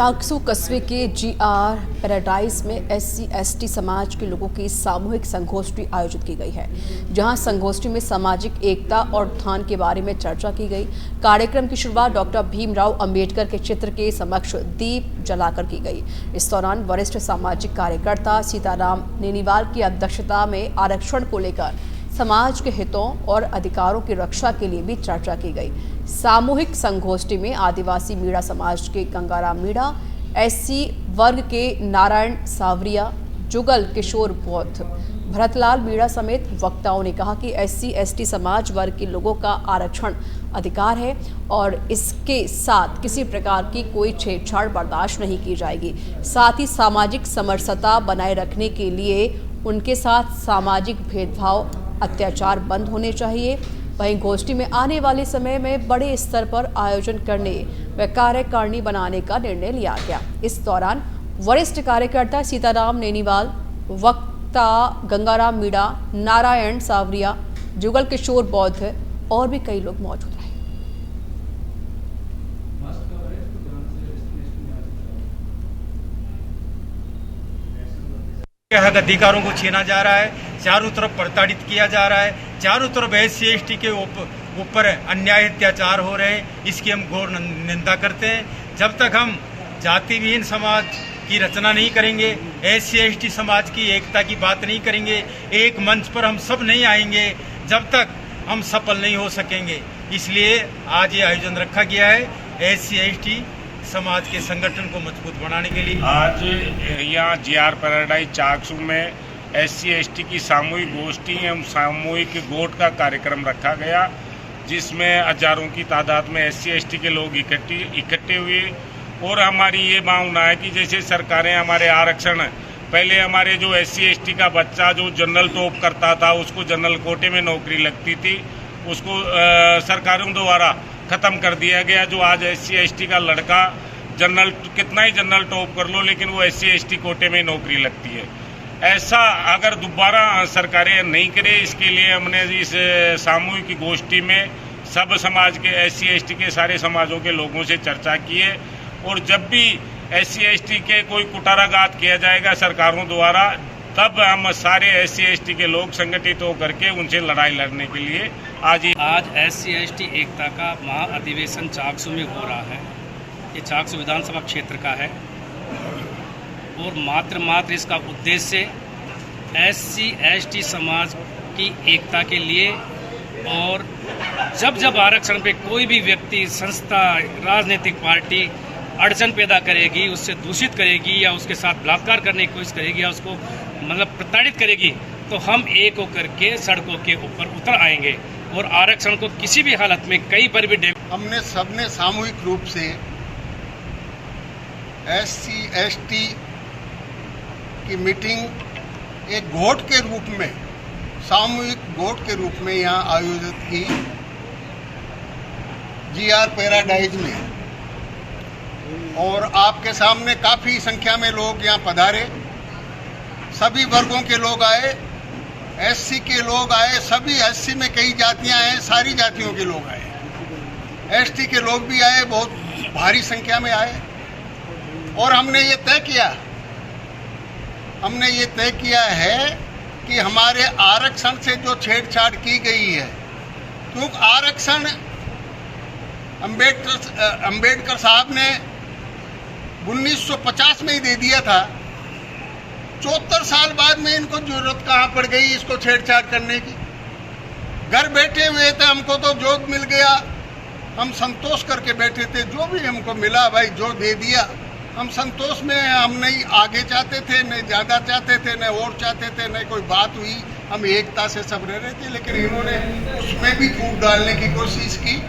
चाकसू कस्बे के GR paradise में SC/ST समाज के लोगों की सामूहिक संगोष्ठी आयोजित की गई है, जहां संगोष्ठी में सामाजिक एकता और उत्थान के बारे में चर्चा की गई। कार्यक्रम की शुरुआत डॉक्टर भीमराव अंबेडकर के चित्र के समक्ष दीप जलाकर की गई। इस दौरान वरिष्ठ सामाजिक कार्यकर्ता सीताराम नेनीवाल की अध्यक्षता में आरक्षण को लेकर समाज के हितों और अधिकारों की रक्षा के लिए भी चर्चा की गई। सामूहिक संगोष्ठी में आदिवासी मीणा समाज के गंगाराम मीणा, SC वर्ग के नारायण सावरिया, जुगल किशोर बौद्ध, भरतलाल मीणा समेत वक्ताओं ने कहा कि SC/ST समाज वर्ग के लोगों का आरक्षण अधिकार है और इसके साथ किसी प्रकार की कोई छेड़छाड़ बर्दाश्त नहीं की जाएगी। साथ ही सामाजिक समरसता बनाए रखने के लिए उनके साथ सामाजिक भेदभाव, अत्याचार बंद होने चाहिए। वहीं गोष्ठी में आने वाले समय में बड़े स्तर पर आयोजन करने व कार्यकारिणी बनाने का निर्णय लिया गया। इस दौरान वरिष्ठ कार्यकर्ता सीताराम नेनीवाल, वक्ता गंगाराम मीणा, नारायण सावरिया, जुगल किशोर बौद्ध और भी कई लोग मौजूद रहे। हक अधिकारों को छीना जा रहा है, चारों तरफ प्रताड़ित किया जा रहा है, चारों तरफ SC/ST के ऊपर अन्याय अत्याचार हो रहे हैं। इसकी हम घोर निंदा करते हैं। जब तक हम जाति विहीन समाज की रचना नहीं करेंगे, SC/ST समाज की एकता की बात नहीं करेंगे, एक मंच पर हम सब नहीं आएंगे, जब तक हम सफल नहीं हो सकेंगे। इसलिए आज ये आयोजन रखा गया है SC/ST समाज के संगठन को मजबूत बनाने के लिए। आज यहाँ GR पैराडाइज चाकसू में SC/ST की सामूहिक गोष्ठी एवं सामूहिक गोट का कार्यक्रम रखा गया, जिसमें हजारों की तादाद में SC/ST के लोग इकट्ठे हुए। और हमारी ये भावना है कि जैसे सरकारें हमारे आरक्षण, पहले हमारे जो SC/ST का बच्चा जो जनरल टॉप करता था उसको जनरल कोटे में नौकरी लगती थी, उसको सरकारों द्वारा ख़त्म कर दिया गया। जो आज SC/ST का लड़का जनरल कितना ही जनरल टॉप कर लो, लेकिन वो SC/ST कोटे में नौकरी लगती है। ऐसा अगर दोबारा सरकारें नहीं करे, इसके लिए हमने इस सामूहिक गोष्ठी में सब समाज के SC/ST के सारे समाजों के लोगों से चर्चा की है। और जब भी SC/ST के कोई कुटाराघात किया जाएगा सरकारों द्वारा, तब हम सारे SC/ST के लोग संगठित होकर के उनसे लड़ाई लड़ने के लिए आज SC/ST एकता का महाअधिवेशन चाकसू में हो रहा है। ये चाकसू विधानसभा क्षेत्र का है और मात्र इसका उद्देश्य SC/ST समाज की एकता के लिए, और जब आरक्षण पे कोई भी व्यक्ति, संस्था, राजनीतिक पार्टी अड़चन पैदा करेगी, उससे दूषित करेगी या उसके साथ बलात्कार करने की कोशिश करेगी या उसको प्रताड़ित करेगी, तो हम एक होकर के सड़कों के ऊपर उतर आएंगे और आरक्षण को किसी भी हालत में कहीं पर भी हमने सबने सामूहिक रूप से SC/ST की मीटिंग एक घोट के रूप में, सामूहिक घोट के रूप में यहाँ आयोजित की GR पैराडाइज में। और आपके सामने काफ़ी संख्या में लोग यहाँ पधारे, सभी वर्गों के लोग आए, SC के लोग आए, सभी SC में कई जातियाँ हैं, सारी जातियों के लोग आए, ST के लोग भी आए, बहुत भारी संख्या में आए। और हमने ये तय किया है कि हमारे आरक्षण से जो छेड़छाड़ की गई है, क्योंकि आरक्षण अंबेडकर साहब ने 1950 में ही दे दिया था। 74 साल बाद में इनको जरूरत कहाँ पड़ गई इसको छेड़छाड़ करने की। घर बैठे हुए थे, हमको तो जॉब मिल गया, हम संतोष करके बैठे थे, जो भी हमको मिला भाई जो दे दिया, हम संतोष में। हम नहीं आगे चाहते थे, नहीं ज़्यादा चाहते थे, नहीं और चाहते थे, नहीं कोई बात हुई, हम एकता से सब रह रहे थे। लेकिन इन्होंने उसमें भी फूट डालने की कोशिश की।